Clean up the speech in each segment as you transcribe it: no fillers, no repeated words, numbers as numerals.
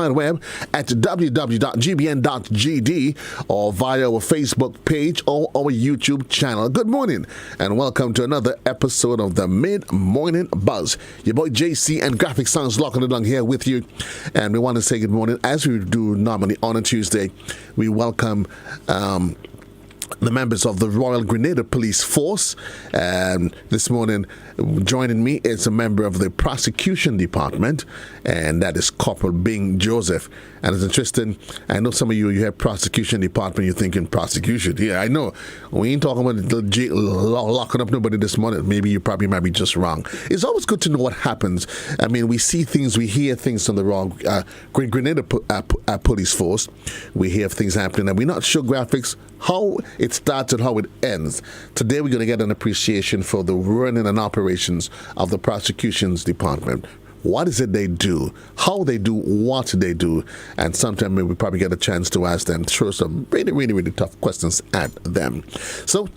Wide Web at www.gbn.gd or via our Facebook page or our YouTube channel. Good morning and welcome to another episode of the Mid-Morning Buzz. Your boy JC and Graphic Sounds locking it along here with you. And we want to say good morning as we do normally on a Tuesday. We welcome the members of the Royal Grenadier Police Force. This morning, joining me is a member of the Prosecution Department, and that is Corporal Bing Joseph. And it's interesting, I know some of you hear Prosecution Department, you're thinking prosecution. Yeah, I know. We ain't talking about locking up nobody this morning. Maybe you probably might be just wrong. It's always good to know what happens. I mean, we see things, we hear things on the wrong Grenadier Police Force. We hear things happening, and we're not sure, Graphics, how it starts and how it ends. Today we're going to get an appreciation for the running and operations of the Prosecution's Department. What is it they do, how they do what they do, and sometime maybe we probably get a chance to ask them, throw some really tough questions at them. So,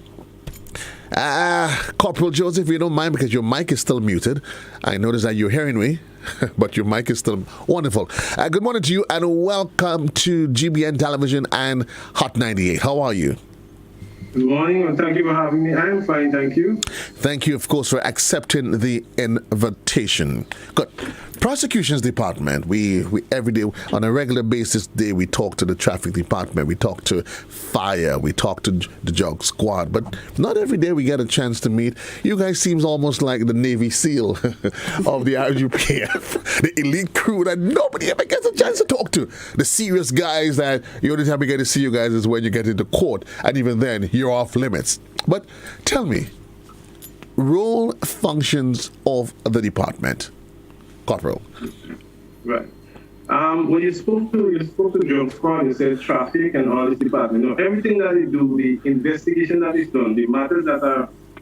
Corporal Joseph, if you don't mind, because your mic is still muted. I notice that you're hearing me, but your mic is still wonderful. Good morning to you, and welcome to GBN Television and Hot 98. How are you? Good morning, and thank you for having me. I am fine, thank you. Thank you, of course, for accepting the invitation. Good. Prosecution's Department, we every day, on a regular basis, we talk to the Traffic Department, we talk to Fire, we talk to the Jog Squad, but not every day we get a chance to meet. You guys seems almost like the Navy SEAL of the RUPF, the elite crew that nobody ever gets a chance to talk to. The serious guys that the only time we get to see you guys is when you get into court, and even then, you're off limits. But tell me, role functions of the department. Corporal. Right. When you spoke to Drug Squad, you said traffic and all this department. No, everything that they do, the investigation that is done, the matters that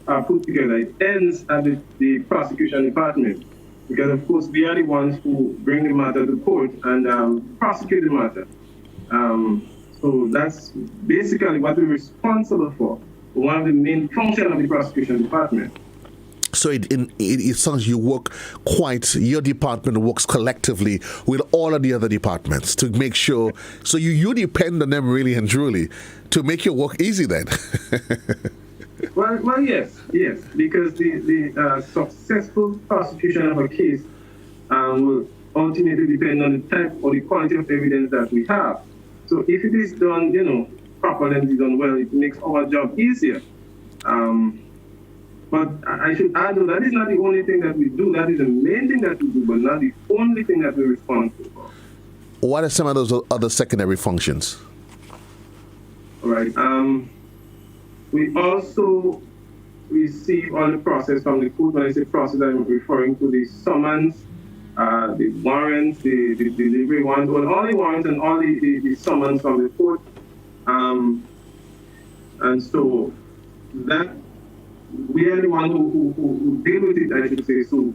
are put together, it ends at the prosecution department. Because of course we are the ones who bring the matter to court and prosecute the matter. So that's basically what we're responsible for. One of the main functions of the prosecution department. So it sounds your department works collectively with all of the other departments to make sure, so you depend on them really and truly to make your work easy then. well, yes, because the successful prosecution of a case will ultimately depend on the type or the quality of evidence that we have. So if it is done, properly and done well, it makes our job easier. But I should add, that is not the only thing that we do. That is the main thing that we do, but not the only thing that we're responsible for. What are some of those other secondary functions? All right. We also receive all the process from the court. When I say process, I'm referring to the summons, the warrants, the delivery warrants, all the warrants and all the summons from the court. And so that we are the one who deal with it, I should say. So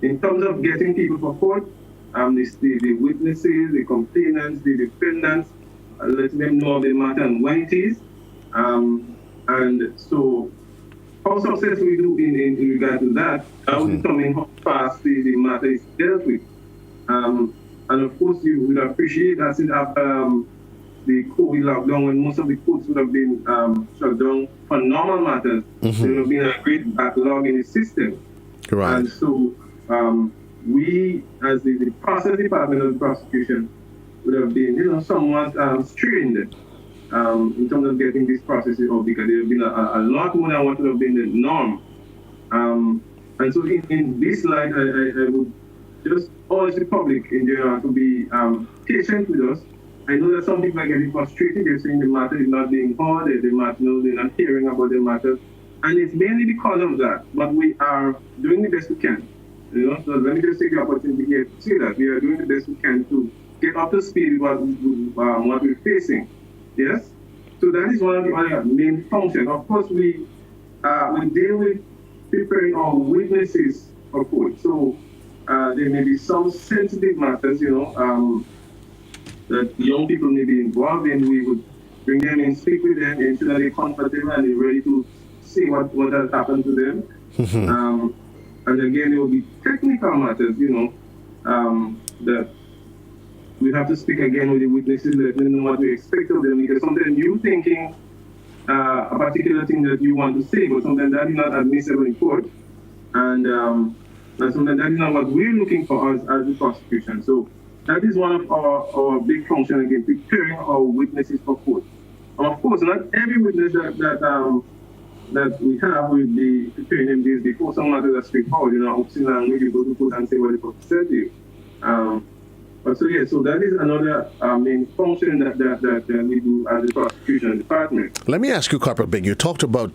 in terms of getting people for court, the witnesses, the complainants, the defendants, letting them know the matter and when it is. And so how successful we do in regard to that, that will determine how fast the matter is dealt with. And of course, you would appreciate that since after the COVID lockdown, when most of the courts would have been shut down for normal matters, there would have been a great backlog in the system. Right. And so we, as the process department of the prosecution, would have been, somewhat strained in terms of getting this process over, because there have been a lot more than what would have been the norm. And so in this light, I would just urge the public in general to be patient with us. I know that some people are getting frustrated. They're saying the matter is not being heard, they're not hearing about the matter. And it's mainly because of that. But we are doing the best we can. So let me just take the opportunity here to say that we are doing the best we can to get up to speed with what we're facing. Yes? So that is one of the other main functions. Of course, we deal with preparing our witnesses for court. So there may be some sensitive matters, that young people may be involved in. We would bring them in, speak with them, ensure that they're comfortable and they're ready to see what has happened to them. And again, there will be technical matters, that we have to speak again with the witnesses, let them know what we expect of them, because sometimes you thinking a particular thing that you want to say, but sometimes that is not admissible in court. And sometimes that is not what we're looking for as the prosecution. So that is one of our big functions, again, preparing our witnesses for court. And of course, not every witness that we have will be preparing them days before. Some matters are straightforward, obscene language, you go to court and say what the court said to you. But so that is another main function that we do as the prosecution department. Let me ask you, Corporal Bing, you talked about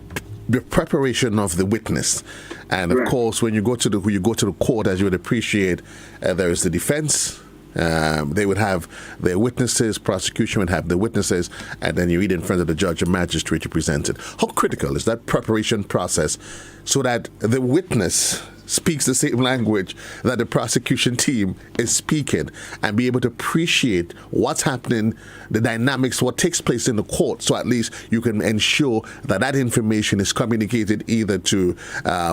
the preparation of the witness, and of course, when you go to the court, as you would appreciate, there is the defense. They would have their witnesses, prosecution would have the witnesses, and then you read in front of the judge or magistrate to present it. How critical is that preparation process so that the witness speaks the same language that the prosecution team is speaking and be able to appreciate what's happening, the dynamics, what takes place in the court, so at least you can ensure that that information is communicated either to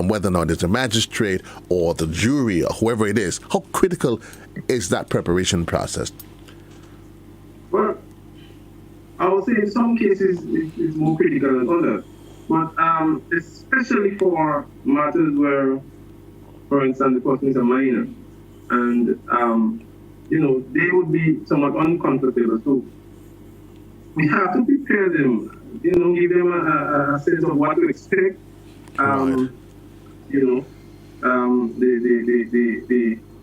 whether or not it's a magistrate or the jury or whoever it is. How critical is that preparation process? Well, I would say in some cases it's more critical than others, but especially for matters where, for instance, the person is a minor, and they would be somewhat uncomfortable. So we have to prepare them, give them a sense of what to expect. Right.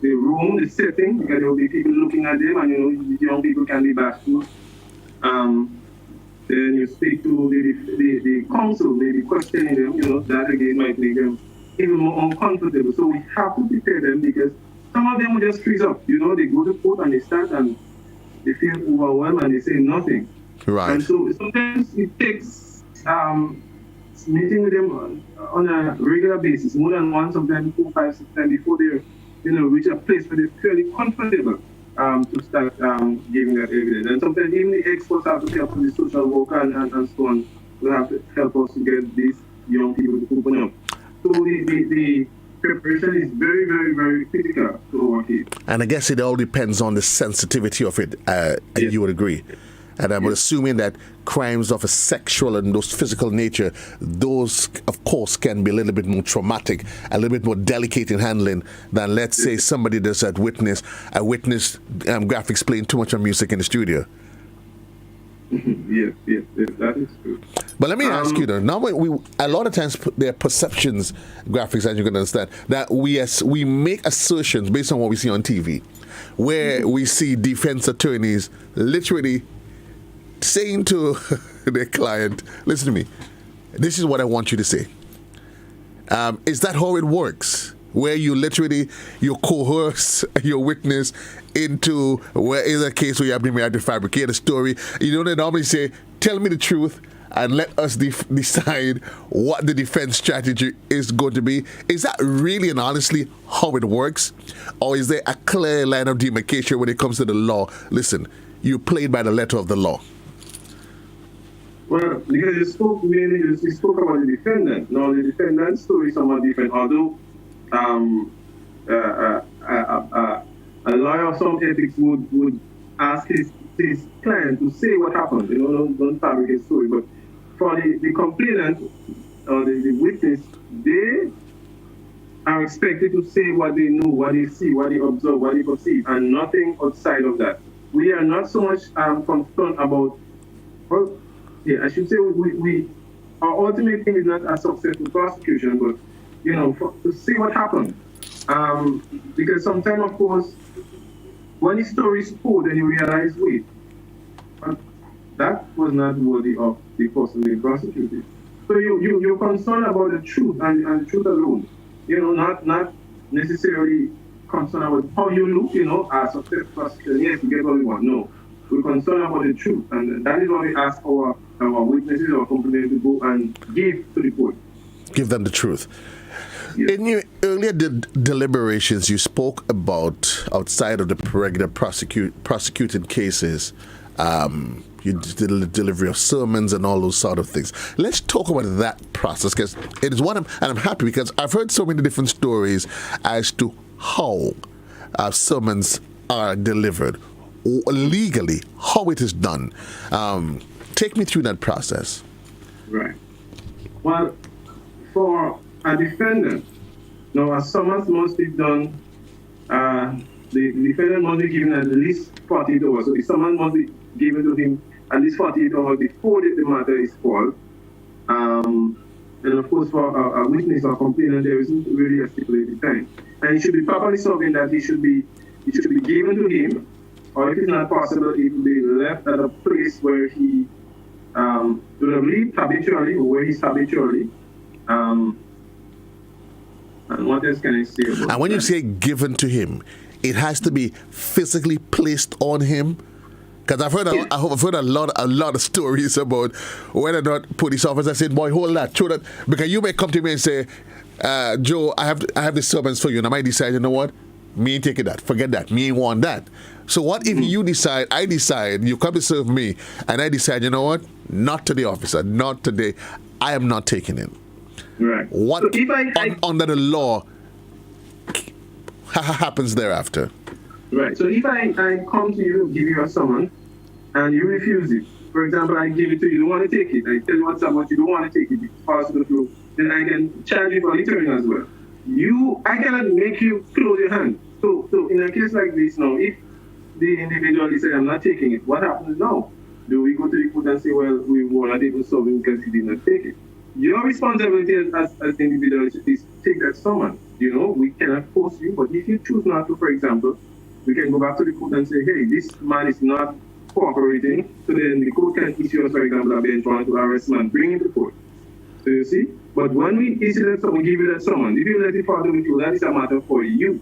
The room, the setting, because there will be people looking at them, and young people can be bashful. Then you speak to the counsel, maybe questioning them. That again might make them even more uncomfortable. So we have to prepare them, because some of them will just freeze up. They go to court and they start and they feel overwhelmed and they say nothing. Right. And so sometimes it takes meeting with them on a regular basis, more than one, sometimes 4, 5, 6 times before they reach a place where they're fairly comfortable to start giving that evidence. And sometimes even the experts have to help with the social worker and so on. They have to help us to get these young people to open up. So the preparation is very, very, very critical to our case. And I guess it all depends on the sensitivity of it, Yes. You would agree. And I'm assuming that crimes of a sexual and those physical nature, those, of course, can be a little bit more traumatic, a little bit more delicate in handling than, let's say, somebody does a witness graphics playing too much of music in the studio. Yes, that is true. But let me ask you though. Now, a lot of times there are perceptions, graphics, as you can understand, that we make assertions based on what we see on TV, where we see defense attorneys literally saying to their client, "Listen to me. This is what I want you to say." Is that how it works? Where you coerce your witness into, where is a case where you have to fabricate a story. They normally say, "Tell me the truth and let us decide what the defense strategy is going to be." Is that really and honestly how it works? Or is there a clear line of demarcation when it comes to the law? Listen, you played by the letter of the law. Well, because you spoke about the defendant. Now, the defendant's story is somewhat different, although a lawyer of some ethics would ask his client to say what happened. Don't fabricate a story. But for the complainant or the witness, they are expected to say what they know, what they see, what they observe, what they perceive, and nothing outside of that. We are not so much concerned about. Well, I should say our ultimate thing is not a successful prosecution, but to see what happened. Because sometimes, of course, when the story is told, then you realize, wait, that was not worthy of the person being prosecuted. So you're concerned about the truth and the truth alone. Not necessarily concerned about how you look, as a successful prosecution. Yes, we get what we want. No, we're concerned about the truth, and that is why we ask our witnesses or complainants to go and give to the court. Give them the truth. Yes. In your earlier deliberations, you spoke about, outside of the regular prosecuted cases, you did the delivery of sermons and all those sort of things. Let's talk about that process, because it is and I'm happy because I've heard so many different stories as to how sermons are delivered. legally how it is done. Take me through that process. Right. Well, for a defendant, now a summons must be done. The defendant must be given at least 48 hours. So the summons must be given to him at least 48 hours before the matter is called. And of course, for a witness or complainant, there isn't really a stipulated time. And it should be properly solved in that it should be given to him, or if it's not possible, it will be left at a place where he will live habitually, or where he's habitually. And what else can I say about And when that? you say given to him, it has to be physically placed on him. Because I've heard a lot of stories about whether or not police officers said, "Boy, hold that, throw that," because you may come to me and say, "Joe, I have the servants for you," and I might decide, you know what, me ain't taking that, forget that, me ain't want that. So what if you decide, I decide, you come to serve me, and I decide, you know what, not to the officer, not today, I am not taking it. Right. What So if under the law happens thereafter? Right. So if I come to you, give you a summons, and you refuse it, for example, I give it to you, you don't want to take it, I tell you what's up, but you don't want to take it, it falls to the floor, then I can charge you for littering as well. I cannot make you close your hand. So in a case like this now, if the individual is saying, "I'm not taking it," what happens now? Do we go to the court and say, "Well, we were not able to solve it because he did not take it"? Your responsibility as the individual is to take that summons. We cannot force you, but if you choose not to, for example, we can go back to the court and say, "Hey, this man is not cooperating." So then the court can issue us, for example, a bench warrant to arrest man, bring him to court. So you see? But when we issue that summons, give you that summons, if you let it fall to the court, that is a matter for you.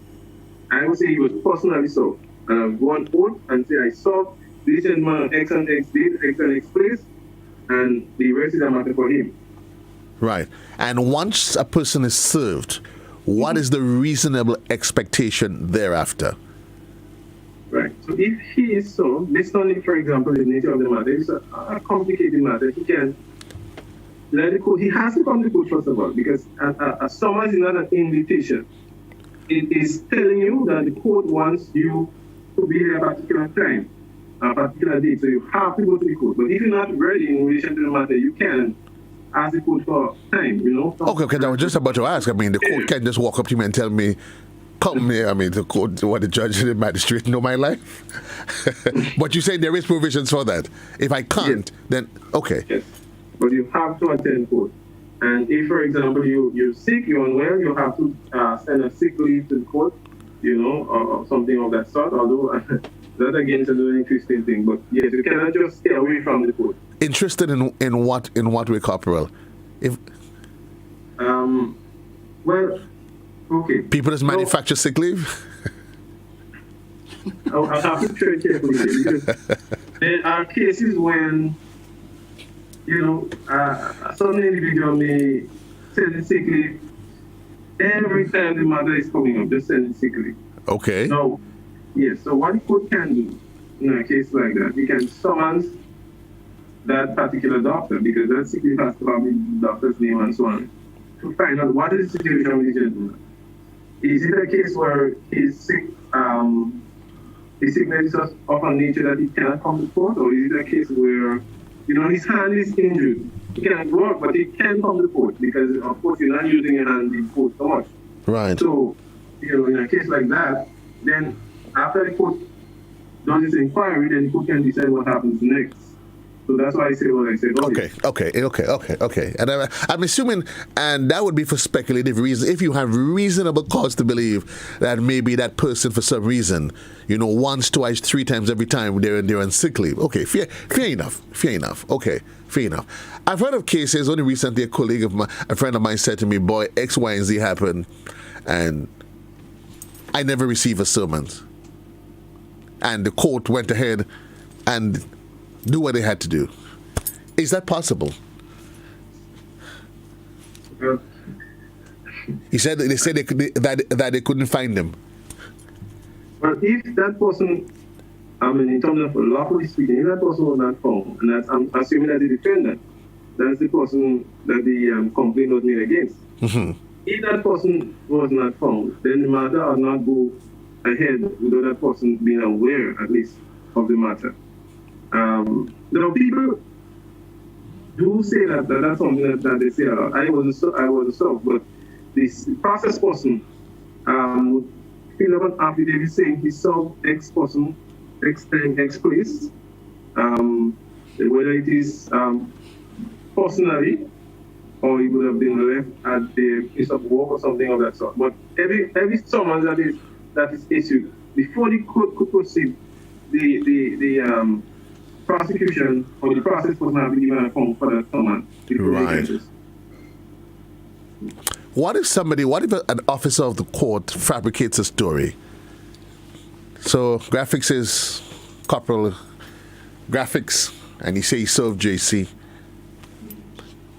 I would say he was personally solved. And I'll go on court and say, "I solved this man on X and X date, X and X place," and the rest is a matter for him. Right. And once a person is served, what is the reasonable expectation thereafter? Right. So if he is so, based on, for example, the nature of the matter, it's a complicated matter. He can let the court. He has to come to court first of all, because a summons is not an invitation. It is telling you that the court wants you to be there at a particular time, a particular date. So you have to go to the court. But if you're not ready in relation to the matter, you can ask the court for time. Okay, because I was just about to ask. I mean, the court can't just walk up to me and tell me, "Come here." I mean, the court, what the judge and the magistrate know my life. But you say there is provisions for that. If I can't, then okay. Yes, but you have to attend court. And if, for example, you're sick, you're unwell, you have to send a sick leave to the court, or something of that sort. Although that again is a very interesting thing. But yes, you cannot just stay away from the court. Interested in what way, Corporal? If well, okay. people just manufacture sick leave. I'll have to tread carefully here, because there are cases when some individual may send a sick leave every time the matter is coming up, just send a sick leave. Okay. So, yes, so what the court can do in a case like that, we can summons that particular doctor, because that sick leave has to have the doctor's name and so on, to find out what is the situation with the gentleman. Is it a case where he's sick, his sickness is of a nature that he cannot come to court, or is it a case where his hand is injured? He cannot work, but he can come to court because, of course, you're not using your hand in court so much. Right. So, in a case like that, then after the court does its inquiry, then the court can decide what happens next. So that's why I say what I said. Okay. And I'm assuming, and that would be for speculative reasons. If you have reasonable cause to believe that maybe that person, for some reason, once, twice, three times, every time they're on sick leave. Okay, fair enough. Okay, fair enough. I've heard of cases. Only recently, a friend of mine said to me, "Boy, X, Y, and Z happened, and I never received a summons." And the court went ahead and do what they had to do. Is that possible? He said they said that they couldn't find him. Well, if that person, in terms of lawfully speaking, if that person was not found, and I'm assuming that the defendant, that's the person that the complaint was made against. Mm-hmm. If that person was not found, then the matter ought not go ahead without that person being aware, at least, of the matter. Now people do say that's something that they say a lot. I wasn't so, but this process person would fill up an affidavit saying he saw X person, X place, whether it is personally or he would have been left at the place of work or something of that sort. But every summons that is issued, before the court could proceed, the prosecution or the process person have to give an account for that summons. Right. What if an officer of the court fabricates a story? So Graphics is Corporal Graphics, and he say he served JC.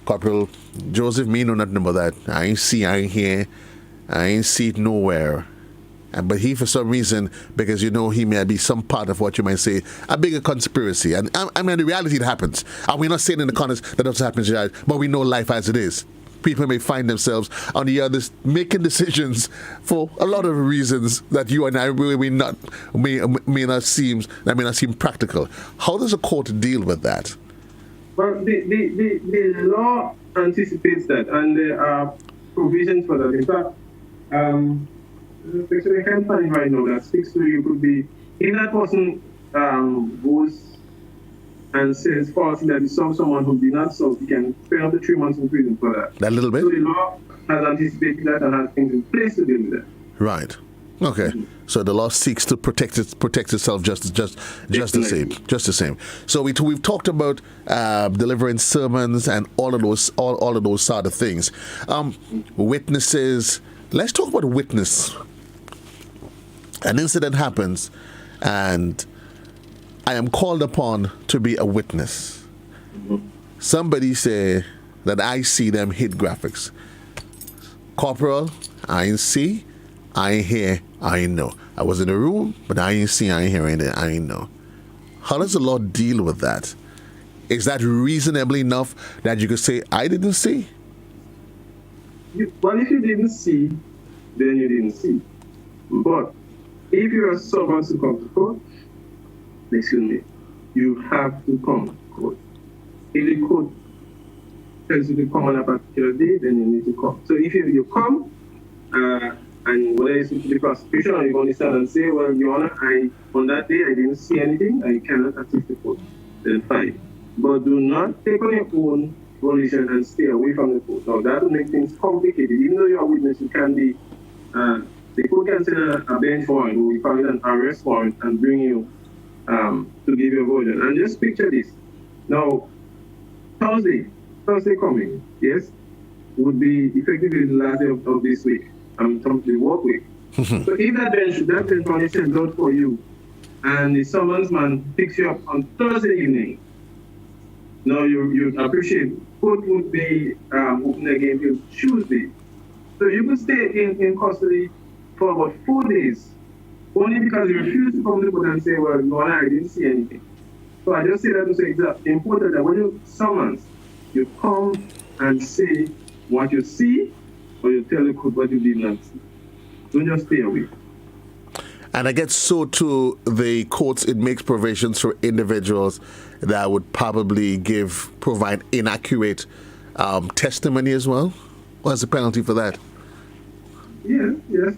Corporal Joseph, me know nothing about that. I ain't hear, I ain't see it nowhere. But he, for some reason, because he may be some part of what you might say a bigger conspiracy. And I mean, the reality, it happens. And we're not saying in the corners that doesn't happen, but we know life as it is. People may find themselves on the others making decisions for a lot of reasons that you and I may not seem practical. How does a court deal with that? Well, the law anticipates that, and there are provisions for that. In fact, actually, I can't find right now that speaks to you. Could be if that person goes and says falsely that he saw someone who did not so, he can spend up to 3 months in prison for that. That little bit? So the law has anticipated that and has things in place to deal with that. Right. Okay. Mm-hmm. So the law seeks to protect itself just the same. So we've talked about delivering sermons and all of those sort of things. Witnesses. Let's talk about witness. An incident happens, and I am called upon to be a witness. Mm-hmm. Somebody say that I see them hit Graphics. Corporal, I ain't see, I ain't hear, I ain't know. I was in the room, but I ain't see, I ain't hear anything, I ain't know. How does the law deal with that? Is that reasonable enough that you could say, I didn't see? Well, if you didn't see, then you didn't see. But if you are supposed to come to court, you have to come to court. If the court tells you to come on a particular day, then you need to come. So if you come, and whether it's to the prosecution or you're going to stand and say, well, Your Honor, on that day I didn't see anything, I cannot assist the court, then fine. But do not take on your own volition and stay away from the court. Now, that will make things complicated. Even though you're a witness, you can be, the court can send a bench warrant or we call it an arrest warrant and bring you to give you a version. And just picture this. Now, Thursday coming, yes, would be effectively the last day of this week, the work week. So if that bench only sends out for you and the summons man picks you up on Thursday evening, now you appreciate court would be open again till Tuesday. So you could stay in custody for about 4 days, only because you refuse to come to the court and say, well, no, I didn't see anything. So I just say that to say it's important that when you summons, you come and say what you see, or you tell the court what you did not see. Don't just stay away. And I guess so too, the courts, it makes provisions for individuals that would probably provide inaccurate testimony as well. What's the penalty for that? Yes.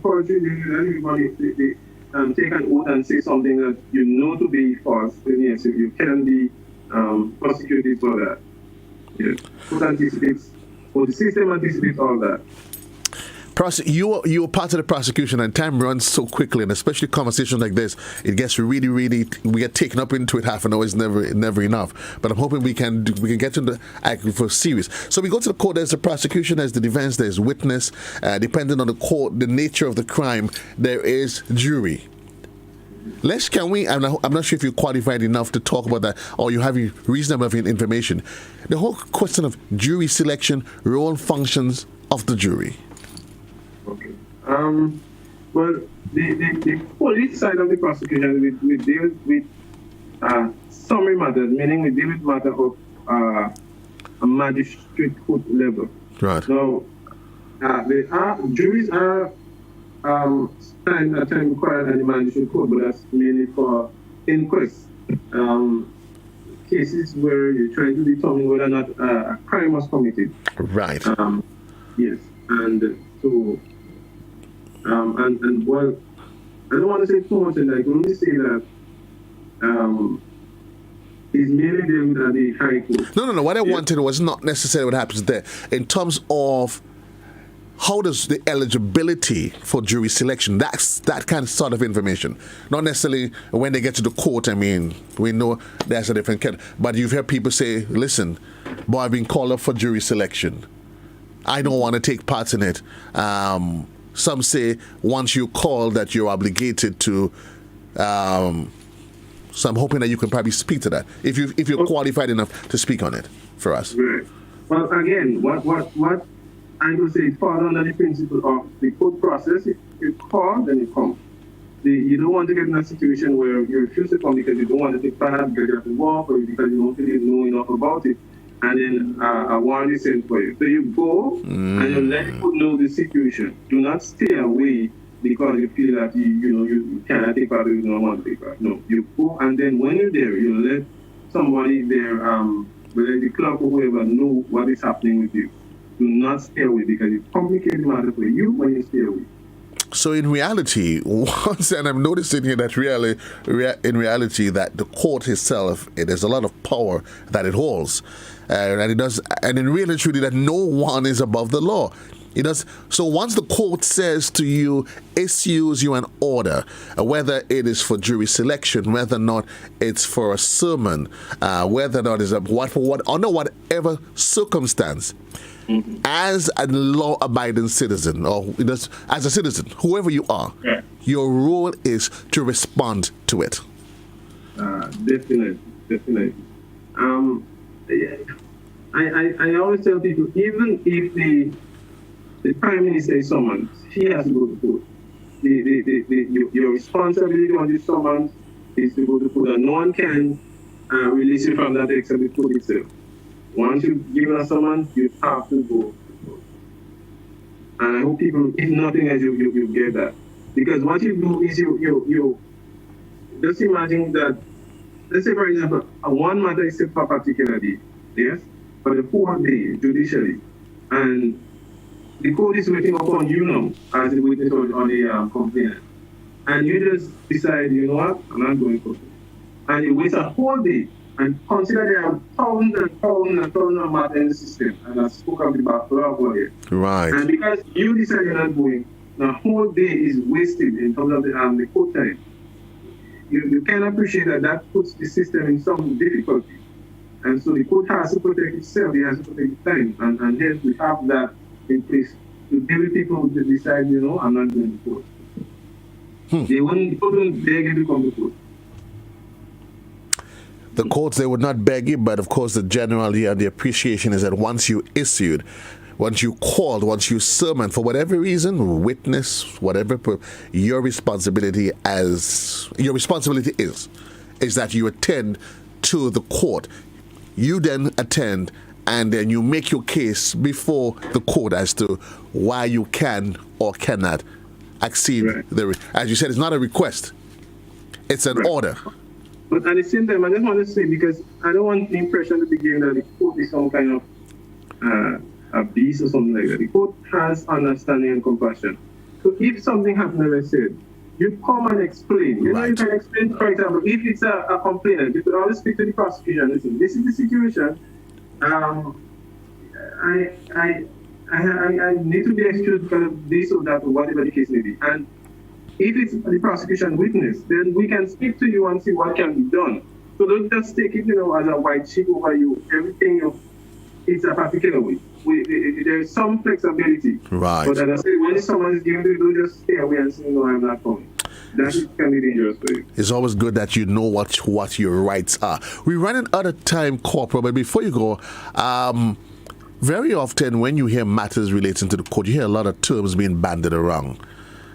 Fortunately, everybody take an oath and say something that you know to be false. Then yes, you can be prosecuted for that. Yes, court anticipates, or the system anticipates all that. You are part of the prosecution, and time runs so quickly, and especially conversations like this, it gets really, we get taken up into it. Half an hour is never enough. But I'm hoping we can get into the for series. So we go to the court. There's the prosecution, there's the defense, there's witness. Depending on the nature of the crime, there is jury. I'm not sure if you're qualified enough to talk about that, or you have reasonable information. The whole question of jury selection, role, functions of the jury. Okay. Well, the police side of the prosecution, we deal with summary matters, meaning we deal with matter of a magistrate court level. Right. So, juries are at time required in the magistrate court, but that's mainly for inquest, cases where you're trying to determine whether or not a crime was committed. Right. Yes, and so, and well, I don't want to say too much, and I can only say that is mainly dealing with the High Court. No. What I wanted was not necessarily what happens there. In terms of how does the eligibility for jury selection, that's that kind of sort of information. Not necessarily when they get to the court, I mean, we know there's a different kind. But you've heard people say, listen, boy, I've been called up for jury selection. I don't want to take part in it. Some say once you call that you're obligated to... So I'm hoping that you can probably speak to that if you're qualified enough to speak on it for us. Right. Well, again, what I would say falls under the principle of the court process. If you call, then you come. You don't want to get in a situation where you refuse to come because you don't want to take part, because you have to walk, or because you don't really know enough about it, and then a warrant is sent for you. So you go and you let people know the situation. Do not stay away because you feel that you cannot take part or you don't want to take part. No, you go, and then when you're there, you let somebody there, whether the clerk or whoever, know what is happening with you. Do not stay away because it complicates the matter for you when you stay away. So in reality, and I'm noticing here that in reality that the court itself, there's a lot of power that it holds, and it does, and in really truly that no one is above the law. It does. So once the court says to you, issues you an order, whether it is for jury selection, whether or not it's for a sermon, whether or not it's under whatever circumstance, as a law-abiding citizen, or as a citizen, whoever you are, your role is to respond to it. Definitely. I always tell people, even if the Prime Minister is summoned, he has to go to court. Your responsibility on this summons is to go to court, and no one can release you from that except the court itself. Once you give a summons, you have to go to court. And I hope people, if nothing else, you get that. Because what you do is you just imagine that, let's say, for example, one matter is set for a particular day, yes, for the 4th day, judicially, and the court is waiting upon you now as the witness on the complainant. And you just decide, you know what, I'm not going to court. And you wait a whole day and consider there are thousands and thousands and thousands of matters in the system. And I spoke of the backlog here. Right. And because you decide you're not going, the whole day is wasted in terms of the court time. You can appreciate that puts the system in some difficulty. And so the court has to protect itself, it has to protect the time. And hence we have that in place to deal with people who decide, I'm not going to court. They wouldn't beg you to come to court. The courts, they would not beg you, but of course the generally and the appreciation is that once you issued, once you called, once you summoned, for whatever reason, witness, whatever, your responsibility is that you attend to the court. You then attend and then you make your case before the court as to why you can or cannot accede. Right. As you said, it's not a request. It's an order. But at the same time, I just want to say, because I don't want the impression to be given that the court is some kind of a beast or something like that. The court has understanding and compassion. So if something happens, as I said, you come and explain. You can explain, for example, if it's a complainant, you could always speak to the prosecution. Listen, this is the situation. I need to be excused because of this or that or whatever the case may be. And if it's the prosecution witness, then we can speak to you and see what can be done. So don't just take it, as a white sheep over you. Everything, it's a particular way. There's some flexibility. Right. But as I say, when someone is given to you, don't just stay away and say, no, I'm not coming. That can be dangerous for you. It's always good that you know what your rights are. We're running out of time, Corporal, but before you go, very often when you hear matters relating to the court, you hear a lot of terms being bandied around.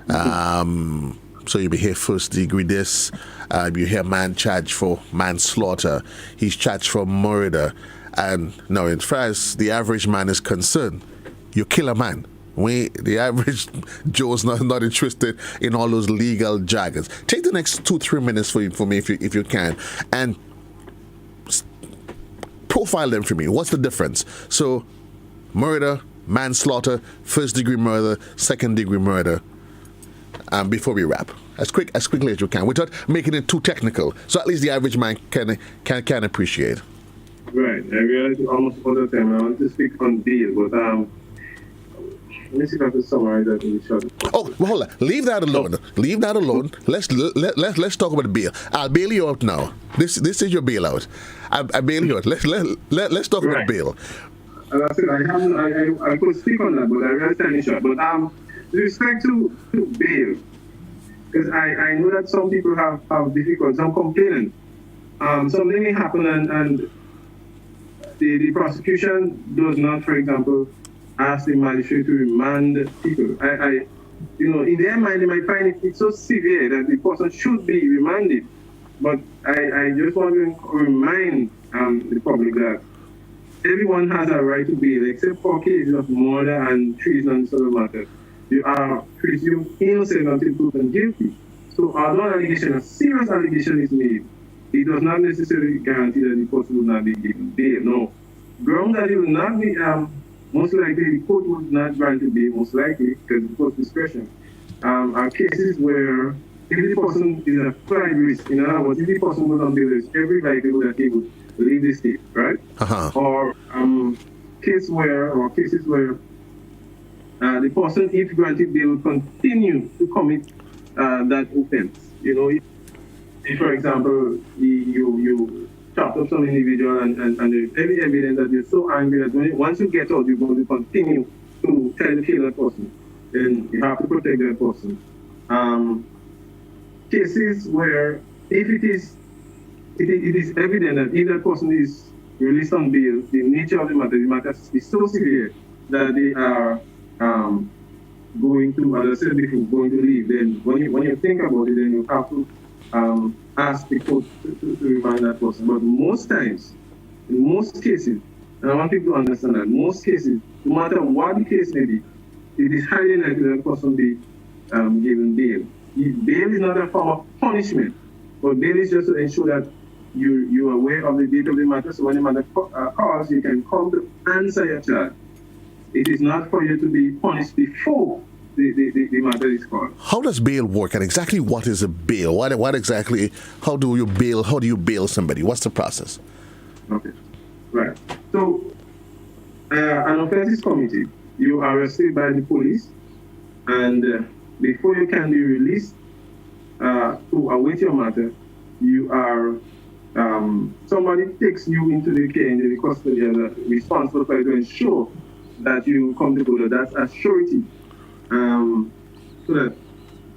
So you hear first degree this, you hear man charged for manslaughter, he's charged for murder. And now, as far as the average man is concerned, you kill a man. The average Joe's not interested in all those legal jargons. Take the next 2-3 minutes for me if you can, and profile them for me. What's the difference? So, murder, manslaughter, first-degree murder, second-degree murder. Before we wrap, as quickly as you can, without making it too technical, so at least the average man can appreciate. Right. I realize almost all the time I want to speak on bail, but let me see if I can summarize that in the short. Oh, well, hold on. Leave that alone. Leave that alone. Let's talk about the bail. I'll bail you out now. This is your bailout. I bail you out. Let's talk about bail. As I said, I could speak on that, but I realize time is short. But with respect to bail, because I know that some people have difficulty, some complaining. Something may happen and the prosecution does not, for example, ask the magistrate to remand people. In their mind, they might find it's so severe that the person should be remanded. But I just want to remind the public that everyone has a right to bail, except for cases of murder and treason and sort of matters. You are presumed innocent until proven guilty. So although a serious allegation is made, it does not necessarily guarantee that the person will not be given bail. No. Grounds that it will not be, most likely the court would not grant a bail, most likely, because of course discretion, are cases where if the person is a flight risk, in other words, if the person goes on bail, there's every likelihood that he would leave the state, right? Or cases where the person, if granted bail, will continue to commit that offense. If for example, you chopped up some individual and there's every evidence that you're so angry that once you get out, you're going to continue to try to kill that person, then you have to protect that person. Cases where if it is evident that if that person is released on bail, the nature of the matter is so severe that they are going to, as I said before, going to leave, then when you think about it, then you have to ask the court to remind that person. But most times, in most cases, and I want people to understand that, most cases, no matter what the case may be, it is highly likely that person be given bail. Bail is not a form of punishment, but bail is just to ensure that you are aware of the date of the matter, so when the matter calls, you can come to answer your charge. It is not for you to be punished before the matter is called. How does bail work, and exactly what is a bail? What exactly? How do you bail somebody? What's the process? Okay, right. So, an offense is committed. You are arrested by the police, and before you can be released to await your matter, you are somebody takes you into the care, into the custody, and responsible for it to ensure that you come to court. That's a surety. So that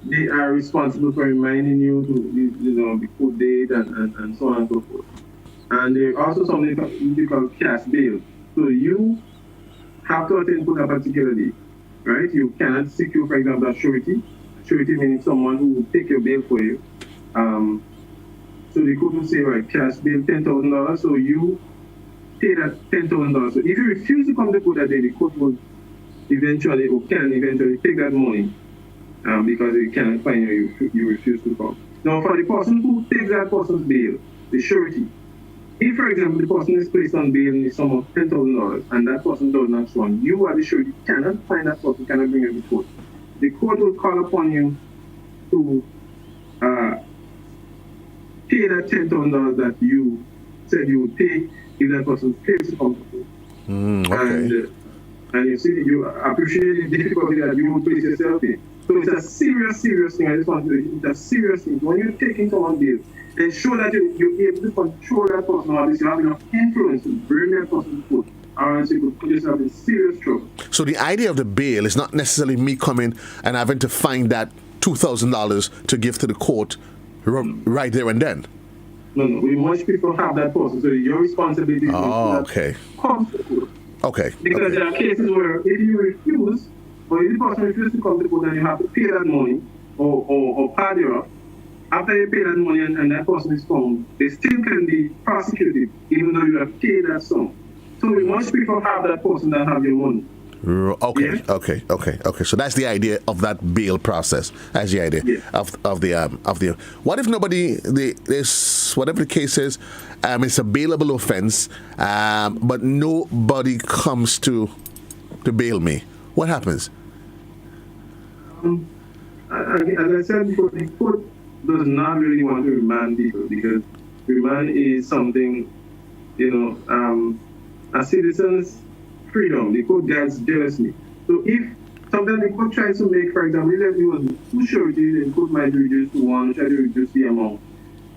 they are responsible for reminding you to the court date and so on and so forth. And there's also something called cash bail. So you have to attend court a particular day, right? You cannot secure, for example, a surety. Surety meaning someone who will take your bail for you. So the court will say, right, cash bail $10,000. So you pay that $10,000. So if you refuse to come to court that day, the court will eventually take that money because they cannot find you refuse to come. Now, for the person who takes that person's bail, the surety, if, for example, the person is placed on bail in the sum of $10,000 and that person does not swan, you as the surety cannot find that person, cannot bring him to court. The court will call upon you to pay that $10,000 that you said you would pay if that person fails to come to court. Okay. And you see, you appreciate the difficulty that you will place yourself in. So it's a serious thing. I just want to say, it's a serious thing. When you're taking someone's bail, ensure that you're able to control that person, or at least you have enough influence to bring that person to court, or else you could put yourself in serious trouble. So the idea of the bail is not necessarily me coming and having to find that $2,000 to give to the court right there and then. No. We much people have that person, so your responsibility is okay. Come to court. Okay. Because there are cases where if you refuse, or if the person refuses to come to court, then you have to pay that money or pad you up. After you pay that money and that person is found, they still can be prosecuted even though you have paid that sum. So we much prefer have that person that have your money. Okay, Yeah. okay. So that's the idea of that bail process. That's the idea Yeah. of the. What if nobody? This whatever the case is, it's a bailable offense, but nobody comes to bail me. What happens? As I said before, the court does not really want to remand people because remand is something, a citizen's freedom. The court guides jealously. So if sometimes the court tries to make, for example, if it was two sureties, the court might reduce to one, try to reduce the amount.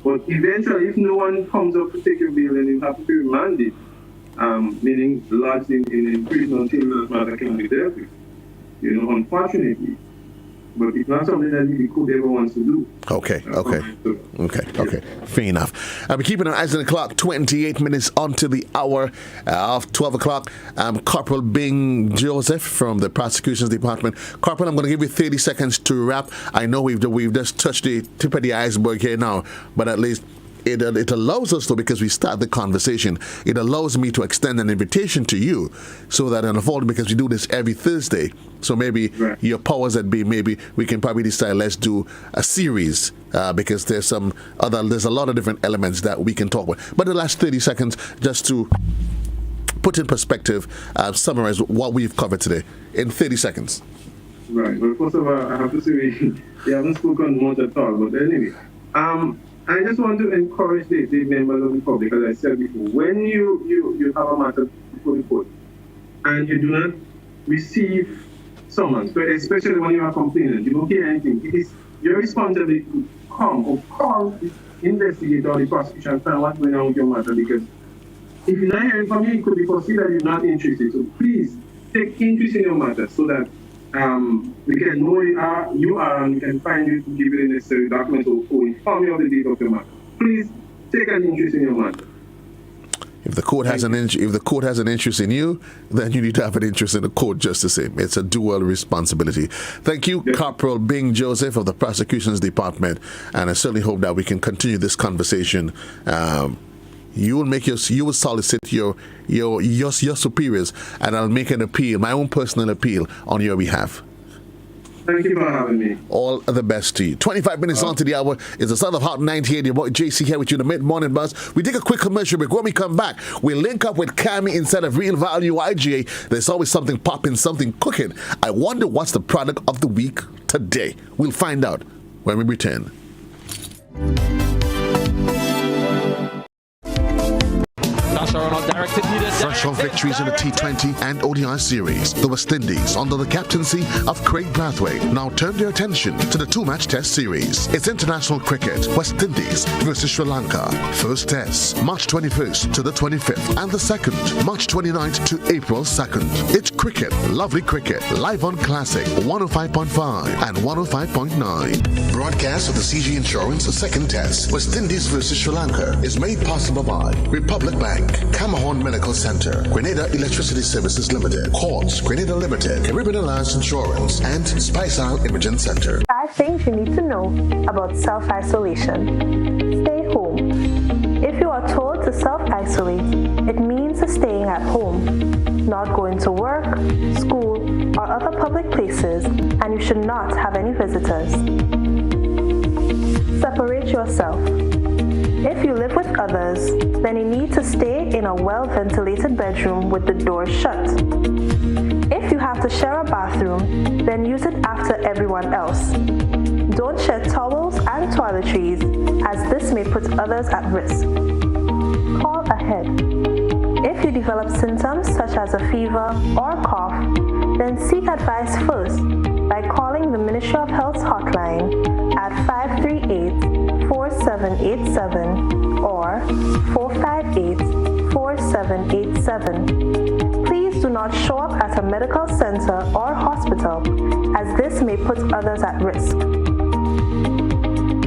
But eventually, if no one comes up to take your bail, then you have to be remanded, meaning lodged in prison until the matter can be dealt with. Unfortunately. But it's not something that the court ever wants to do. Okay. Fair enough. I'll be keeping our eyes on the clock. 28 minutes onto the hour of 12 o'clock. Corporal Bing Joseph from the Prosecution's Department. Corporal, I'm going to give you 30 seconds to wrap. I know we've just touched the tip of the iceberg here now, but at least it allows us to, because we start the conversation, it allows me to extend an invitation to you so that unfold, because we do this every Thursday. So maybe your powers that be, maybe we can probably decide, let's do a series because there's a lot of different elements that we can talk about. But the last 30 seconds, just to put in perspective, summarize what we've covered today in 30 seconds. Right. Well, first of all, I have to say we haven't spoken much at all. But anyway, I just want to encourage the members of the public, as I said before, when you have a matter before the court and you do not receive summons, especially when you are complaining, you don't hear anything, it is your responsibility to come or call the investigator or the prosecution and find what's going on with your matter, because if you're not hearing from you, it could be perceived that you're not interested. So please take interest in your matter so that we can know you are and we can find you to give you the necessary documents or inform you of the date of your matter. Please take an interest in your matter. If the court has an interest in you, then you need to have an interest in the court just the same. It's a dual responsibility. Thank you, yes. Corporal Bing Joseph of the Prosecution's Department, and I certainly hope that we can continue this conversation. You will solicit your superiors, and I'll make an appeal, my own personal appeal, on your behalf. Thank you for having me. All the best to you. 25 minutes on to the hour. It's the South of Hot 98. Your boy JC here with you, the mid-morning buzz. We take a quick commercial break. When we come back, we link up with Cami instead of Real Value IGA. There's always something popping, something cooking. I wonder what's the product of the week today. We'll find out when we return. Fresh from victories in the T20 and ODI series, the West Indies, under the captaincy of Craig Brathwaite, now turn their attention to the two-match test series. It's international cricket, West Indies versus Sri Lanka. First test, March 21st to the 25th, and the second, March 29th to April 2nd. It's cricket, lovely cricket, live on Classic 105.5 and 105.9. Broadcast of the CG Insurance, the second test, West Indies versus Sri Lanka, is made possible by Republic Bank, Camahorn Medical Center, Grenada Electricity Services Limited, Quartz, Grenada Limited, Caribbean Alliance Insurance, and Spice Isle Imaging Center. 5 things you need to know about self-isolation. Stay home. If you are told to self-isolate, it means staying at home, not going to work, school, or other public places, and you should not have any visitors. Separate yourself. If you live with others, then you need to stay in a well-ventilated bedroom with the door shut. If you have to share a bathroom, then use it after everyone else. Don't share towels and toiletries, as this may put others at risk. Call ahead. If you develop symptoms such as a fever or cough, then seek advice first by calling the Ministry of Health's hotline at 538-4787 or 458-4787. Please do not show up at a medical center or hospital, as this may put others at risk.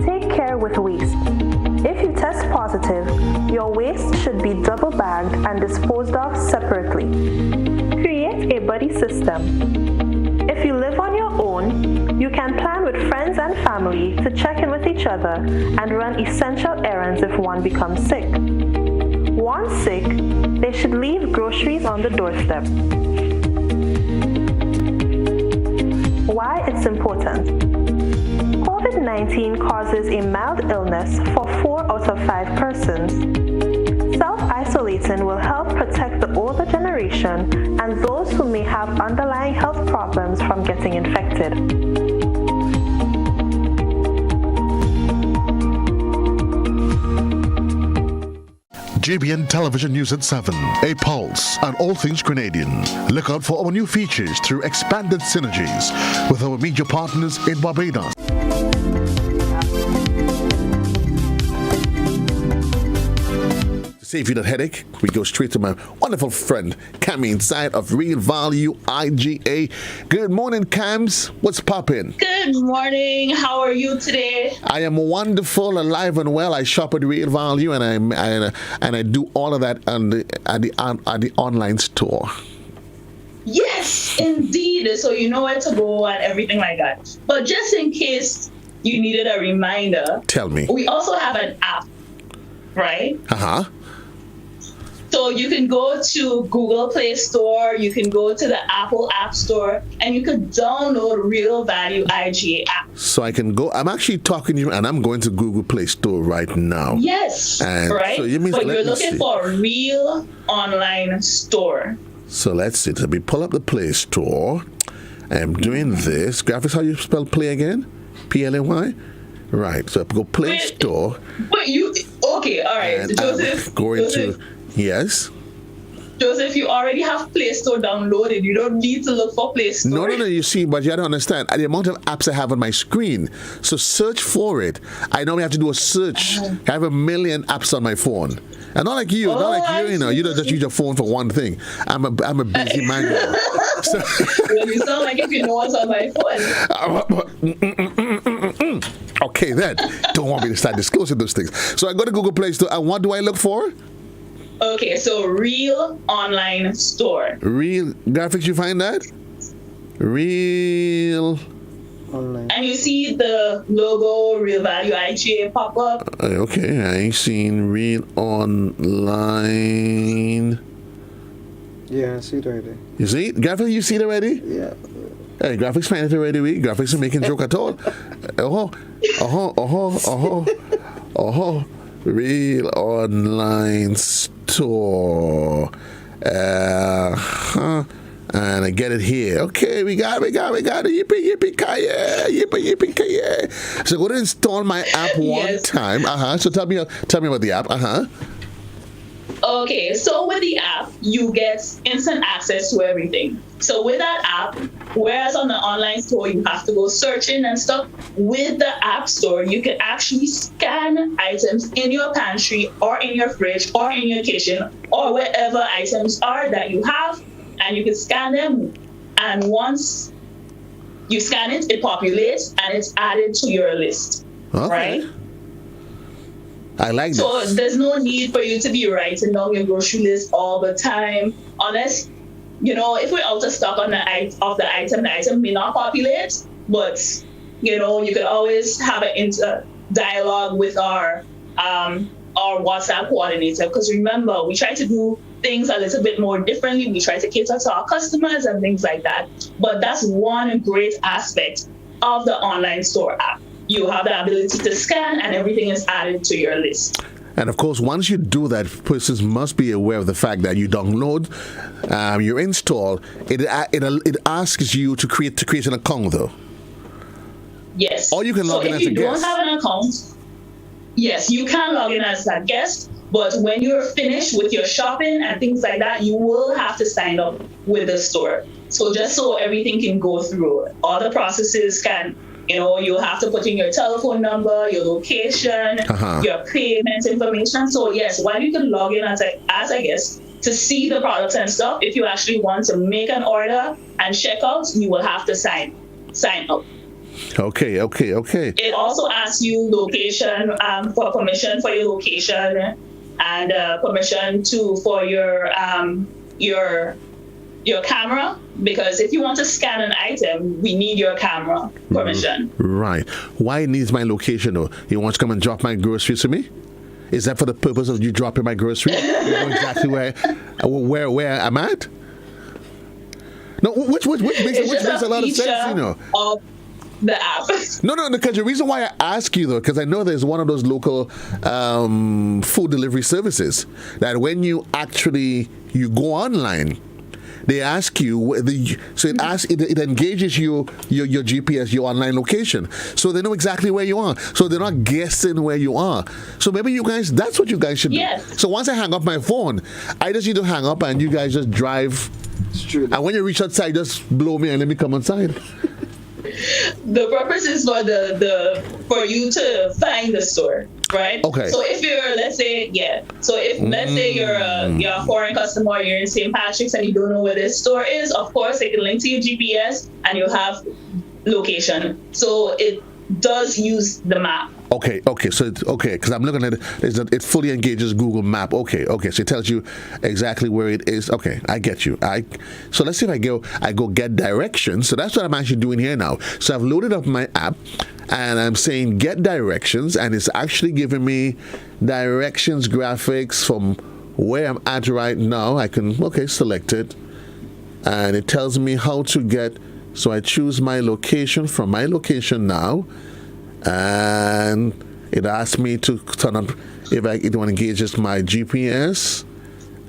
Take care with waste. If you test positive, your waste should be double bagged and disposed of separately. Create a buddy system. If you live on your own, you can plan with friends and family to check in with each other and run essential errands if one becomes sick. Once sick, they should leave groceries on the doorstep. why it's important. COVID-19 causes a mild illness for 4 out of 5 persons. Self-isolating will help protect the older generation and those who may have underlying health problems from getting infected. JBN Television News at 7, a pulse on all things Grenadian. Look out for our new features through expanded synergies with our media partners in Barbados. To save you that headache, we go straight to my wonderful friend, Cam inside of Real Value IGA. Good morning, Cams. What's poppin'? Good morning. How are you today? I am wonderful, alive and well. I shop at Real Value, and I do all of that at the online store. Yes, indeed. So you know where to go and everything like that. But just in case you needed a reminder, Tell me. we also have an app, right? So you can go to Google Play Store, you can go to the Apple App Store, and you can download Real Value IGA app. So I can go. I'm actually talking to you, and I'm going to Google Play Store right now. Yes, And right? so you mean- but let you're me looking see. for a real online store. So let's see. Let me pull up the Play Store. I'm doing this. Graphics, how you spell play again? PLAY? Right. So I go Play Wait. Store. Wait, okay, all right. And Joseph, I'm going Joseph, to. Yes. Joseph, you already have Play Store downloaded. You don't need to look for Play Store. No. You see, but you don't understand the amount of apps I have on my screen. So search for it. I normally have to do a search. I have 1 million apps on my phone. And not like you, you know, you don't just use your phone for one thing. I'm a busy man. So, Well, you sound like if you know what's on my phone. okay, then. Don't want me to start disclosing those things. So I go to Google Play Store, and what do I look for? Okay, so Real Online Store. Real Graphics, you find that? Real. Online. And you see the logo Real Value IGA pop up. Okay, I ain't seen Real Online. Yeah, I see it already. You see? Graphics, you see it already? Yeah. Hey, Graphics find it already, we. Graphics are making joke at all. Real Online Store. And I get it here. Okay, we got it. Yippee-ki-yay. So go to install my app one Yes. time. So tell me about the app. Okay, so with the app, you get instant access to everything. So with that app, whereas on the online store, you have to go searching and stuff, with the app store, you can actually scan items in your pantry or in your fridge or in your kitchen or wherever items are that you have, and you can scan them. And once you scan it, it populates and it's added to your list, Okay. right? I like that. So there's no need for you to be writing down your grocery list all the time, unless, if we're out of stock on the item may not populate, but, you could always have an dialogue with our WhatsApp coordinator, because remember, we try to do things a little bit more differently. We try to cater to our customers and things like that. But that's one great aspect of the online store app. You have the ability to scan and everything is added to your list. And of course, once you do that, persons must be aware of the fact that you download, you install. It asks you to create an account, though. Yes. Or you can log in as a if you don't guest. have an account, yes, you can log in as a guest. But when you're finished with your shopping and things like that, you will have to sign up with the store. So just so everything can go through, all the processes can. You'll have to put in your telephone number, your location, your payment information. So yes, while you can log in as a guest to see the products and stuff, if you actually want to make an order and check out, you will have to sign up. Okay. It also asks you location, for permission for your location and permission for your camera, because if you want to scan an item, we need your camera permission. Right. Why it needs my location, though? You want to come and drop my groceries to me? Is that for the purpose of you dropping my groceries? You know exactly where I'm at? No, which makes It's just a lot of sense, you know. of the app. No, because the reason why I ask you though, because I know there's one of those local food delivery services that when you go online, they ask you it engages your GPS, your online location, so they know exactly where you are. So they're not guessing where you are. So maybe that's what you guys should do. So once I hang up my phone, I just need to hang up and you guys just drive. It's true. And when you reach outside, just blow me and let me come inside. The purpose is for you to find the store, right? Okay. So if you're, let's say you're a foreign customer, you're in St. Patrick's and you don't know where this store is, of course they can link to your GPS and you'll have location. So it does use the map. Okay, so because I'm looking at it, it fully engages Google Map. Okay, so it tells you exactly where it is. Okay, I get you. So let's see if I go get directions. So that's what I'm actually doing here now. So I've loaded up my app, and I'm saying get directions, and it's actually giving me directions graphics from where I'm at right now. I can select it, and it tells me how to get. So I choose my location from my location now. And it asks me to turn up if it engages my GPS,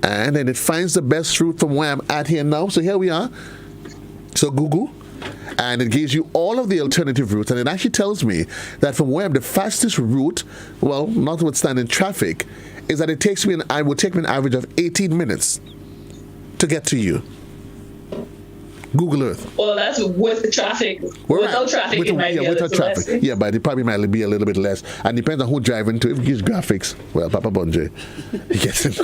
and then it finds the best route from where I'm at here now. So here we are. So Google, and it gives you all of the alternative routes, and it actually tells me that from where I'm the fastest route, well, notwithstanding traffic, is that it will take me an average of 18 minutes to get to you. Google Earth. Well, that's with the traffic. Without traffic, it might be without traffic. Less. Yeah, but it probably might be a little bit less. And depends on who driving to. If it gives graphics, well, Papa Bonje, he gets it.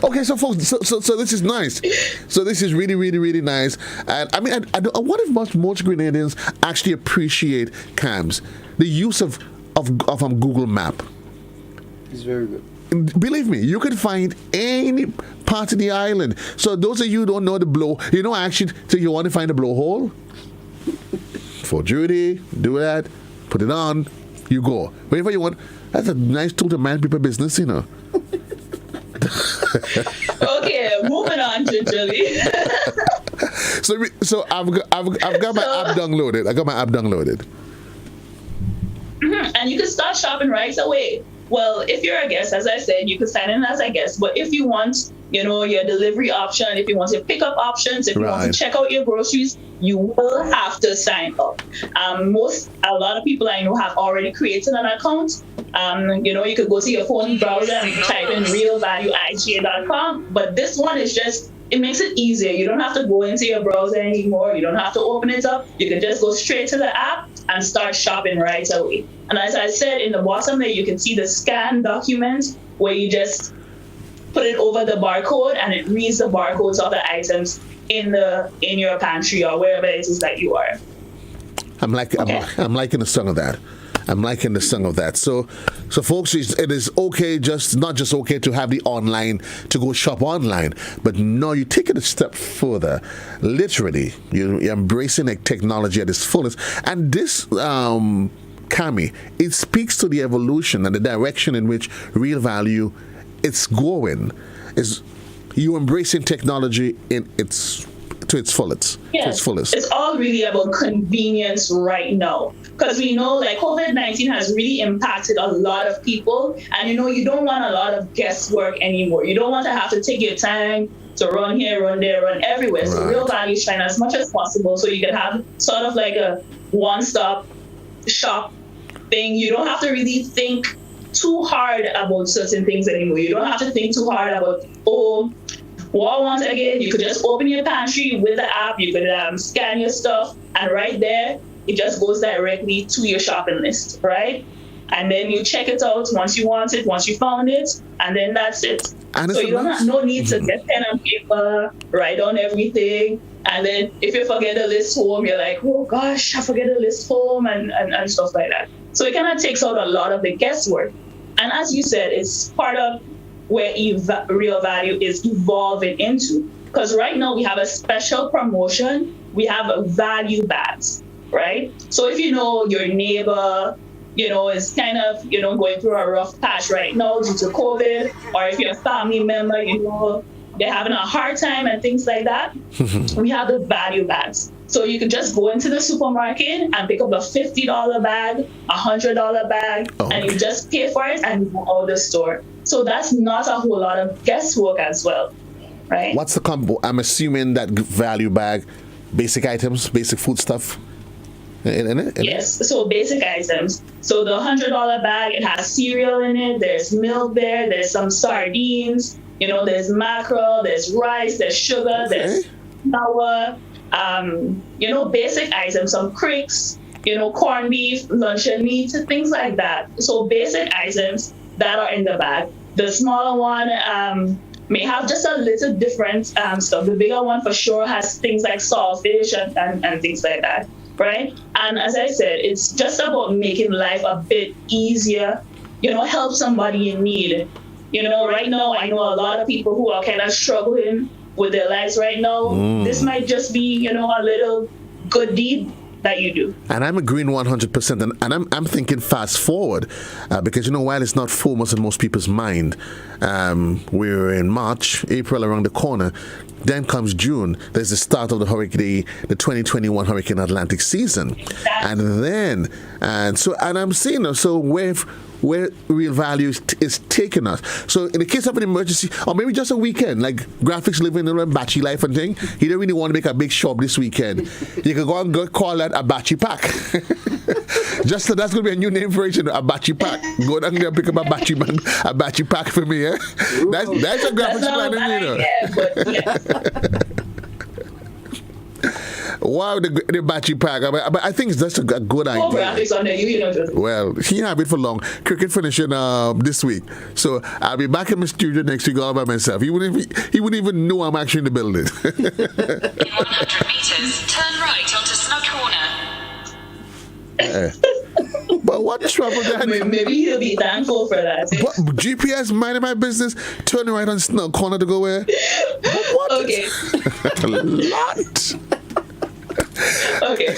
Okay, so folks, so this is nice. So this is really, really, really nice. And I mean, I wonder if most Grenadians actually appreciate CAMS, the use of Google Map. It's very good. Believe me, you can find any part of the island. So those of you who don't know the so you want to find a blowhole? For Judy, do that, put it on, you go. Wherever you want. That's a nice tool to mind people's business, you know. Okay, moving on to Julie. So I've got my app downloaded. I got my app downloaded. And you can start shopping right away. Well, if you're a guest, as I said, you can sign in as a guest. But if you want, your delivery option, if you want your pickup options, if you want to check out your groceries, you will have to sign up. A lot of people I know have already created an account. You could go to your phone browser and type in realvalueiga.com. But this one is it makes it easier. You don't have to go into your browser anymore. You don't have to open it up. You can just go straight to the app and start shopping right away. And as I said, in the bottom there, you can see the scan document where you just put it over the barcode and it reads the barcodes of the items in your pantry or wherever it is that you are. I'm liking the sound of that. I'm liking the sound of that. So folks, it is okay, not just okay to have the online, to go shop online, but no, you take it a step further. Literally, you're embracing the technology at its fullest. And this, Cami, it speaks to the evolution and the direction in which Real Value it's going. Is you embracing technology to its fullest. Yes, to its fullest. It's all really about convenience right now. Because we know COVID-19 has really impacted a lot of people. And you don't want a lot of guesswork anymore. You don't want to have to take your time to run here, run there, run everywhere. Right. So Real Value is trying as much as possible so you can have sort of like a one-stop shop thing. You don't have to really think too hard about certain things anymore. You don't have to think too hard about, what I want again. You could just open your pantry with the app. You could scan your stuff, and right there, it just goes directly to your shopping list, right? And then you check it out once you want it, once you found it, and then that's it. And so you don't have no need to get pen and paper, write down everything. And then if you forget the list home, you're like, oh gosh, I forget the list home and stuff like that. So it kind of takes out a lot of the guesswork. And as you said, it's part of where Real Value is evolving into. Because right now we have a special promotion. We have value bags, right? So if your neighbor, is kind of, going through a rough patch right now due to COVID, or if you're a family member, they're having a hard time and things like that, we have the value bags. So you can just go into the supermarket and pick up a $50 bag, $100 bag, and you just pay for it and you go out the store. So that's not a whole lot of guesswork as well, right? What's the combo? I'm assuming that value bag, basic items, basic food stuff. In it? Yes, so basic items. So the $100 bag, it has cereal in it, there's milk there, there's some sardines, there's mackerel, there's rice, there's sugar, there's flour, basic items, some cricks, corned beef, luncheon meat, things like that. So basic items that are in the bag. The smaller one may have just a little different stuff. The bigger one for sure has things like saltfish and things like that, right? And as I said, it's just about making life a bit easier, help somebody in need. Right now, I know a lot of people who are kind of struggling with their lives right now. This might just be, a little good deed that you do. And I'm agreeing 100%. And I'm thinking fast forward because, while it's not foremost in most people's mind, we're in March, April around the corner. Then comes June. There's the start of the 2021 Hurricane Atlantic season. Exactly. And I'm seeing, so where real value is taking us. So in the case of an emergency, or maybe just a weekend, like Graphics living in a batchy life and thing, he don't really want to make a big shop this weekend. You can go and call that a batchy pack. Just so that's going to be a new name for it, a batchy pack. Go down there and pick up a batchy pack for me, eh? That's a Graphics planning, But yeah. Wow, the batchy pack. But I think that's a good idea. Graphics on there, Well, he have it for long. Cricket finishing this week, so I'll be back in my studio next week all by myself. He wouldn't even know I'm actually in the building. In 100 meters, turn right onto Snug Corner. But what trouble that? Maybe he'll be thankful for that. But GPS minding my business, turning right on Snug Corner to go where? What? Okay. A lot. Okay.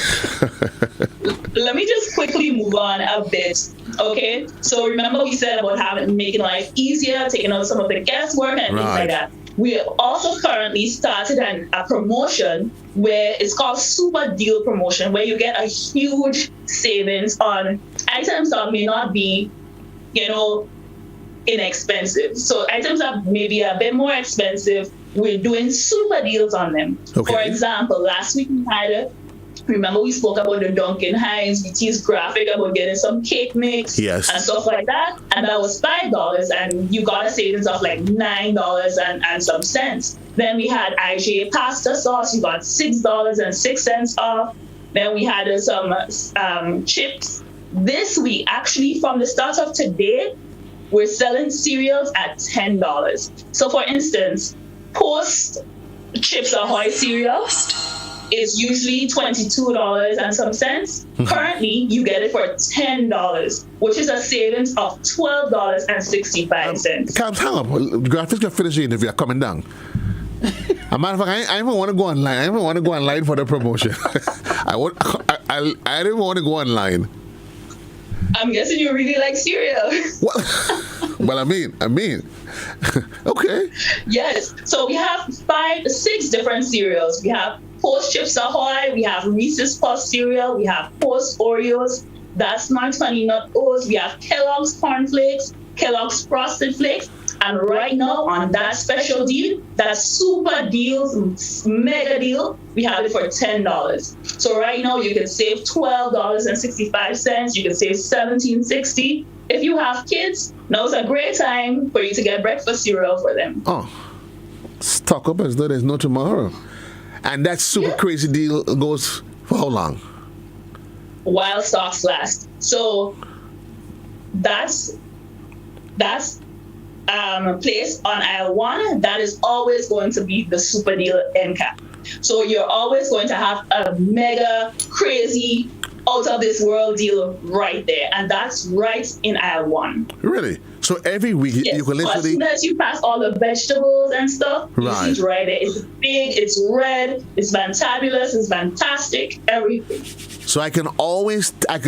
Let me just quickly move on a bit. Okay. So remember we said about making life easier, taking out some of the guesswork and things like that. We also currently started a promotion where it's called Super Deal Promotion, where you get a huge savings on items that may not be, inexpensive. So items that may be a bit more expensive, we're doing super deals on them. Okay. For example, last week remember we spoke about the Duncan Hines, we teased Graphic about getting some cake mix and stuff like that. And that was $5 and you got a savings of like $9 and some cents. Then we had IGA pasta sauce, you got $6.06 off. Then we had some chips. This week, actually from the start of today, we're selling cereals at $10. So for instance, Post Chips Ahoy cereal is usually $22 and some cents. Currently, you get it for $10, which is a savings of $12.65. Camps, hang up. Graphics can finish the interview. Coming down. A matter of fact, I even want to go online. I even want to go online for the promotion. I didn't want to go online. I'm guessing you really like cereal. Well, I mean. Okay. Yes. So we have 6 different cereals. We have Post Chips Ahoy, we have Reese's Puffs cereal, we have Post Oreos, that's Smart Honey Nut O's, we have Kellogg's Corn Flakes, Kellogg's Frosted Flakes, and right now on that special deal, that super deals, mega deal, we have it for $10. So right now you can save $12.65, you can save $17.60. If you have kids, now's a great time for you to get breakfast cereal for them. Oh, stock up as though there's no tomorrow. And that super crazy deal goes for how long? While stocks last. So that's placed on aisle 1. That is always going to be the super deal end cap. So you're always going to have a mega crazy out of this world deal right there, and that's right in aisle 1. Really? So every week you can literally. As soon as you pass all the vegetables and stuff, you see it right there. It's big, it's red, it's fantabulous, it's fantastic, everything. So I can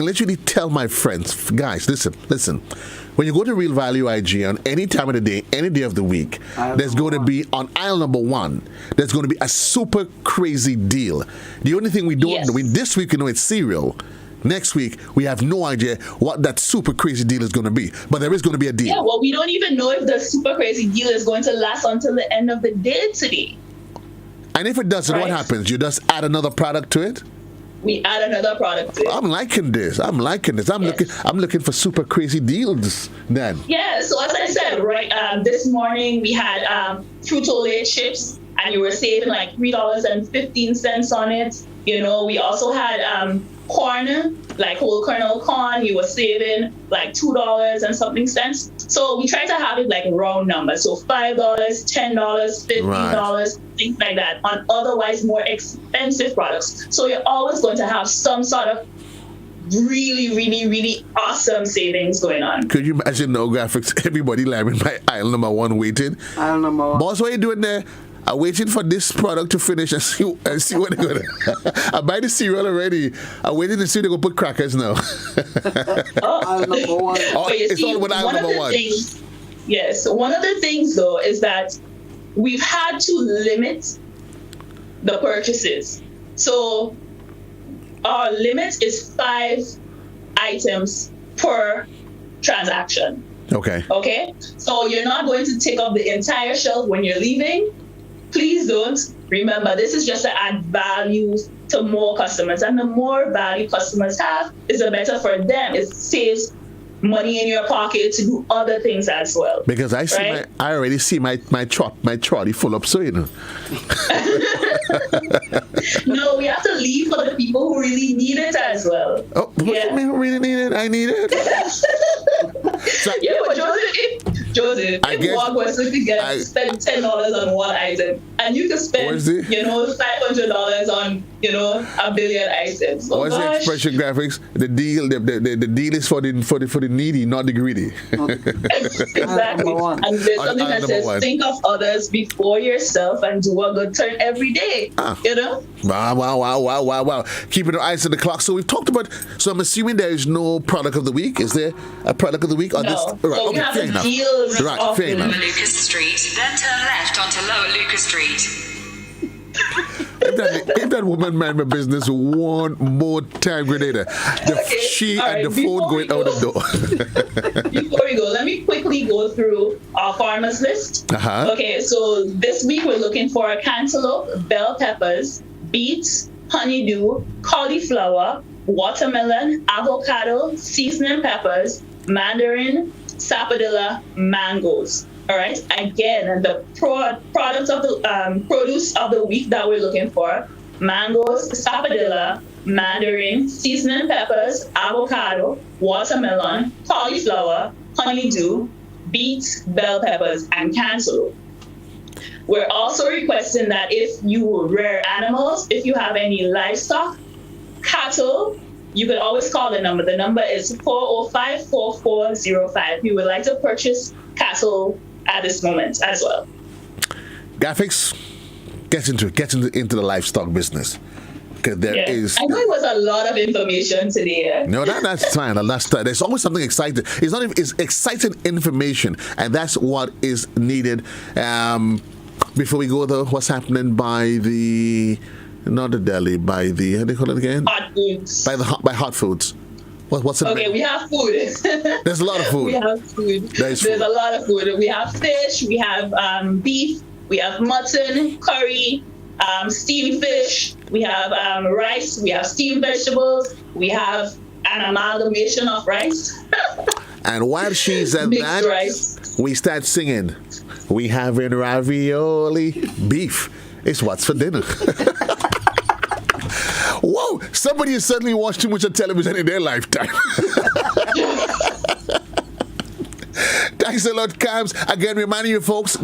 literally tell my friends, guys, listen. when you go to Real Value IG on any time of the day, any day of the week, there's going to be on aisle number 1, there's going to be a super crazy deal. The only thing we don't know, this week we know it's cereal. Next week, we have no idea what that super crazy deal is going to be. But there is going to be a deal. Yeah, well, we don't even know if the super crazy deal is going to last until the end of the day today. And if it doesn't, what happens? You just add another product to it? We add another product to it. I'm liking this. I'm looking for super crazy deals then. Yeah, so as I said, this morning we had Frito-Lay chips, and you were saving like $3.15 on it. You know, we also had corn, like whole kernel corn, you were saving like $2 and something cents. So we try to have it like round numbers. So $5, $10, $15, things like that on otherwise more expensive products. So you're always going to have some sort of really, really, really awesome savings going on. Could you imagine no graphics? Everybody lying by aisle number 1 waiting. Aisle number 1. Boss, what are you doing there? I'm waiting for this product to finish and see what they're going to... I buy the cereal already. I'm waiting to see if they're going to put crackers now. Aisle number 1. It's all about aisle number 1. Yes. One of the things, though, is that we've had to limit the purchases. So our limit is 5 items per transaction. Okay? So you're not going to take up the entire shelf when you're leaving. Please don't. Remember, this is just to add value to more customers. And the more value customers have, is the better for them. It saves money in your pocket to do other things as well. Because I already see my trolley full up, so you know. No, we have to leave for the people who really need it as well. Oh, what do you mean who really need it? I need it. Yeah, but Joseph, if one person could spend $10 on one item, and you could spend, $500 on, a billion items. Oh, what's the expression, graphics? The deal is for the needy, not the greedy. Exactly. And there's something that says, think of others before yourself and do a good turn every day. Wow. Keeping our eyes on the clock. So we've talked about, so I'm assuming there is no product of the week. Is there a product of the week? No. So we have the deals of fair enough. Lucas Street, then turn left onto Lower Lucas Street. If that woman mind my business one more time, Grenada, and the phone going out the door. Before we go, let me quickly go through our farmers list. Okay, so this week we're looking for cantaloupe, bell peppers, beets, honeydew, cauliflower, watermelon, avocado, seasoning peppers, mandarin, sapodilla, mangoes. All right. Again, the products of the produce of the week that we're looking for: mangoes, sapodilla, mandarin, seasoning peppers, avocado, watermelon, cauliflower, honeydew, beets, bell peppers, and cantaloupe. We're also requesting that if you rear animals, if you have any livestock, cattle, you could always call the number. The number is 405-4405. We would like to purchase cattle at this moment as well. Graphics, get into the livestock business. Because there is. I know it was a lot of information today. No, that's fine. There's always something exciting. It's exciting information, and that's what is needed. Before we go though, what's happening by the, not the deli, by the, how do you call it again? Hot foods. By hot foods. What's it? Okay, we have food. There's a lot of food. We have food. There's a lot of food. We have fish. We have beef. We have mutton, curry, steamed fish. We have rice. We have steamed vegetables. We have an amalgamation of rice. And while she's at that, rice. We start singing. We having ravioli, beef. It's what's for dinner. Whoa! Somebody has certainly watched too much of television in their lifetime. Thanks a lot, Cams. Again, reminding you folks,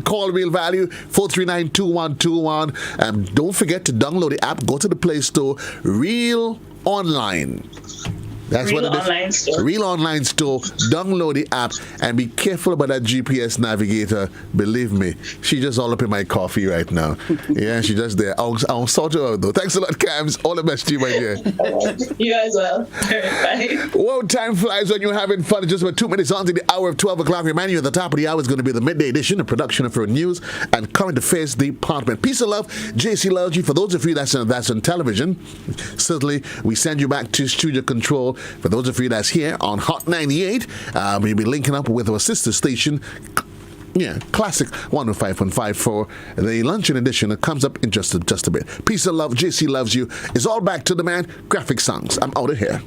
call Real Value 439-2121. Don't forget to download the app. Go to the Play Store. Real Online. That's Real what it is. online store. Real online store. Download the app and be careful about that GPS navigator. Believe me, she just all up in my coffee right now. Yeah, she just there. I'll sort her out though. Thanks a lot, Cams. All the best to you, my dear. You as well. Bye. Whoa, time flies when you're having fun. It's just about 2 minutes on to the hour of 12 o'clock. Remind you at the top of the hour is going to be the midday edition, a production of our news and current affairs department. Peace and love. JC loves you. For those of you that's on television, certainly we send you back to studio control. For those of you that's here on Hot 98, we'll be linking up with our sister station. Yeah, classic 105.5 for the luncheon edition. It comes up in just a bit. Peace and love. JC loves you. It's all back to the man. Graphic Songs. I'm out of here.